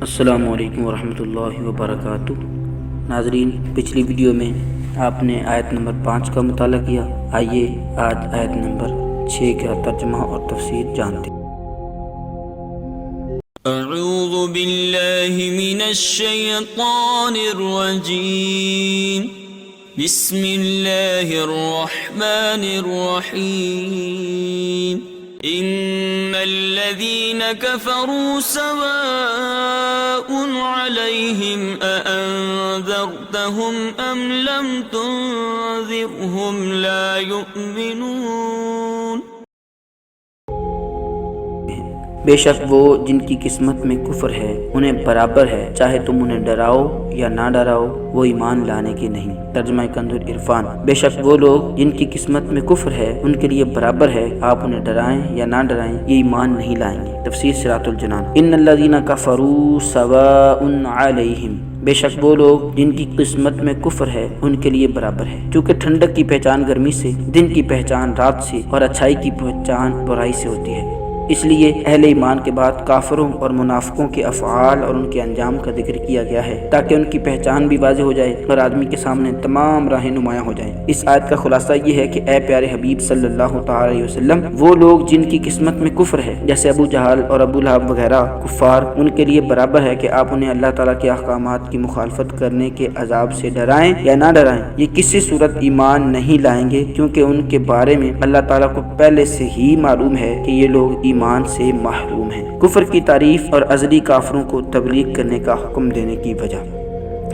السلام علیکم ورحمۃ اللہ وبرکاتہ۔ ناظرین، پچھلی ویڈیو میں آپ نے آیت نمبر 5 کا مطالعہ کیا۔ آئیے آج آیت نمبر 6 کا ترجمہ اور تفسیر جانتے ہیں۔ اعوذ باللہ من الشیطان الرجیم، بسم اللہ الرحمن الرحیم۔ ان الذین کفروا سواء علیہم اانذرتہم ام لم تنذرہم لا یؤمنون۔ بے شک وہ جن کی قسمت میں کفر ہے انہیں برابر ہے، چاہے تم انہیں ڈراؤ یا نہ ڈراؤ، وہ ایمان لانے کے نہیں۔ ترجمہ کنز العرفان۔ بے شک وہ لوگ جن کی قسمت میں کفر ہے ان کے لیے برابر ہے، آپ انہیں ڈرائیں یا نہ ڈرائیں، یہ ایمان نہیں لائیں گے۔ تفسیر صراط الجنان۔ ان الذین کفروا سواء علیہم، بے شک وہ لوگ جن کی قسمت میں کفر ہے ان کے لیے برابر ہے، چونکہ ٹھنڈک کی پہچان گرمی سے، دن کی پہچان رات سے اور اچھائی کی پہچان برائی سے ہوتی ہے۔ اس لیے اہل ایمان کے بعد کافروں اور منافقوں کے افعال اور ان کے انجام کا ذکر کیا گیا ہے تاکہ ان کی پہچان بھی واضح ہو جائے اور آدمی کے سامنے تمام راہیں نمایاں ہو جائیں۔ اس آیت کا خلاصہ یہ ہے کہ اے پیارے حبیب صلی اللہ تعالی علیہ وسلم، وہ لوگ جن کی قسمت میں کفر ہے جیسے ابو جہل اور ابو لہب وغیرہ کفار، ان کے لیے برابر ہے کہ آپ انہیں اللہ تعالیٰ کے احکامات کی مخالفت کرنے کے عذاب سے ڈرائیں یا نہ ڈرائیں، یہ کسی صورت ایمان نہیں لائیں گے، کیونکہ ان کے بارے میں اللہ تعالیٰ کو پہلے سے ہی معلوم ہے کہ یہ لوگ ایمان سے محروم ہیں۔ کفر کی تعریف اور ازلی کافروں کو تبلیغ کرنے کا حکم دینے کی وجہ۔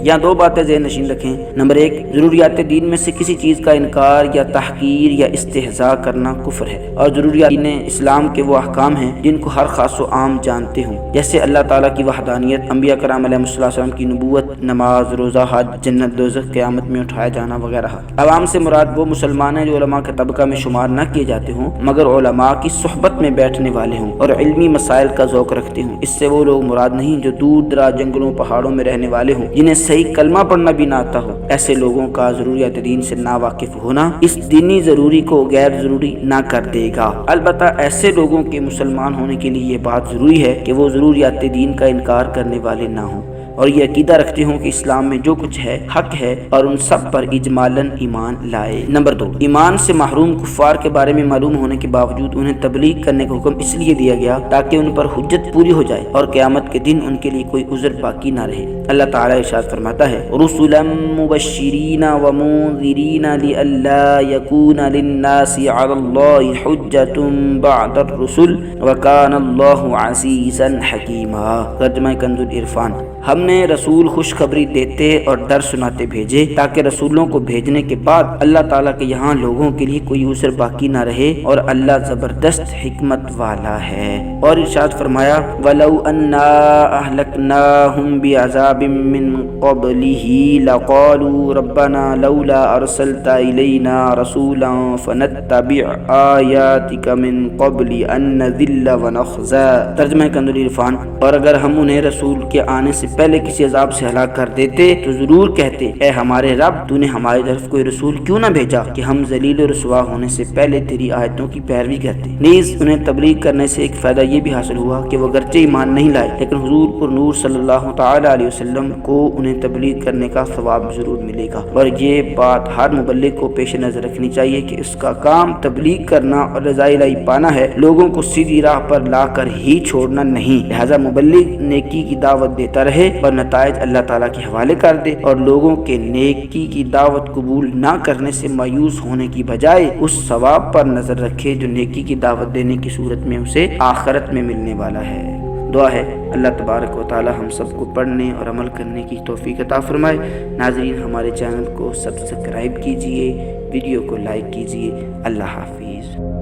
یہاں دو باتیں ذہن نشین رکھیں۔ نمبر 1، ضروریات دین میں سے کسی چیز کا انکار یا تحقیر یا استہزاء کرنا کفر ہے، اور ضروریات دین اسلام کے وہ احکام ہیں جن کو ہر خاص و عام جانتے ہوں، جیسے اللہ تعالیٰ کی وحدانیت، انبیاء کرام علیہ السلام کی نبوت، نماز، روزہ، حج، جنت دوزخ، قیامت میں اٹھایا جانا وغیرہ۔ عوام سے مراد وہ مسلمان ہیں جو علماء کے طبقہ میں شمار نہ کیے جاتے ہوں مگر علماء کی صحبت میں بیٹھنے والے ہوں اور علمی مسائل کا ذوق رکھتے ہوں۔ اس سے وہ لوگ مراد نہیں جو دور دراز جنگلوں پہاڑوں میں رہنے والے ہوں، جنہیں صحیح کلمہ پڑھنا بھی نہ آتا ہو۔ ایسے لوگوں کا ضروریات دین سے ناواقف ہونا اس دینی ضروری کو غیر ضروری نہ کر دے گا۔ البتہ ایسے لوگوں کے مسلمان ہونے کے لیے یہ بات ضروری ہے کہ وہ ضروریات دین کا انکار کرنے والے نہ ہوں اور یہ عقیدہ رکھتے ہوں کہ اسلام میں جو کچھ ہے حق ہے اور ان سب پر اجمالاً ایمان لائے۔ نمبر 2، ایمان سے محروم کفار کے بارے میں معلوم ہونے کے باوجود انہیں تبلیغ کرنے کا حکم اس لیے دیا گیا تاکہ ان پر حجت پوری ہو جائے اور قیامت کے دن ان کے لیے کوئی عذر باقی نہ رہے۔ اللہ تعالیٰ ارشاد فرماتا ہے، رسلا مبشرین ومنذرین لئلا یکون للناس علی اللہ حجۃ بعد الرسل وکان اللہ عزیزا حکیما۔ ترجمہ کنز العرفان۔ ہم نے رسول خوشخبری دیتے اور ڈر سناتے بھیجے تاکہ رسولوں کو بھیجنے کے بعد اللہ تعالیٰ کے یہاں لوگوں کے لیے کوئی عذر باقی نہ رہے، اور اللہ زبردست حکمت والا ہے۔ اور ارشاد فرمایا، وَلَوْ أَنَّا أَهْلَكْنَاهُمْ بِعَذَابٍ مِّن قَبْلِهِ لَقَالُوا رَبَّنَا لَوْلَا أَرْسَلْتَ إِلَيْنَا رَسُولًا فَنَتَّبِعْ آيَاتِكَ مِن قَبْلِ أَن نَّذِلَّ وَنَخْزَىٰ۔ ترجمہ کنز العرفان۔ اور اگر ہم انہیں رسول کے آنے سے پہلے کسی عذاب سے ہلاک کر دیتے تو ضرور کہتے، اے ہمارے رب، تو نے ہماری طرف کوئی رسول کیوں نہ بھیجا کہ ہم ذلیل و رسوا ہونے سے پہلے تیری آیتوں کی پیروی کرتے۔ نیز انہیں تبلیغ کرنے سے ایک فائدہ یہ بھی حاصل ہوا کہ وہ گرچہ ایمان نہیں لائے لیکن حضور پر نور صلی اللہ تعالی علیہ وسلم کو انہیں تبلیغ کرنے کا ثواب ضرور ملے گا۔ اور یہ بات ہر مبلغ کو پیش نظر رکھنی چاہیے کہ اس کا کام تبلیغ کرنا اور رضا الہی پانا ہے، لوگوں کو سیدھی راہ پر لا کر ہی چھوڑنا نہیں۔ لہذا مبلغ نیکی کی دعوت دیتا رہے اور نتائج اللہ تعالیٰ کے حوالے کر دے، اور لوگوں کے نیکی کی دعوت قبول نہ کرنے سے مایوس ہونے کی بجائے اس ثواب پر نظر رکھے جو نیکی کی دعوت دینے کی صورت میں اسے آخرت میں ملنے والا ہے۔ دعا ہے اللہ تبارک و تعالی ہم سب کو پڑھنے اور عمل کرنے کی توفیق عطا فرمائے۔ ناظرین، ہمارے چینل کو سبسکرائب کیجئے، ویڈیو کو لائک کیجئے۔ اللہ حافظ۔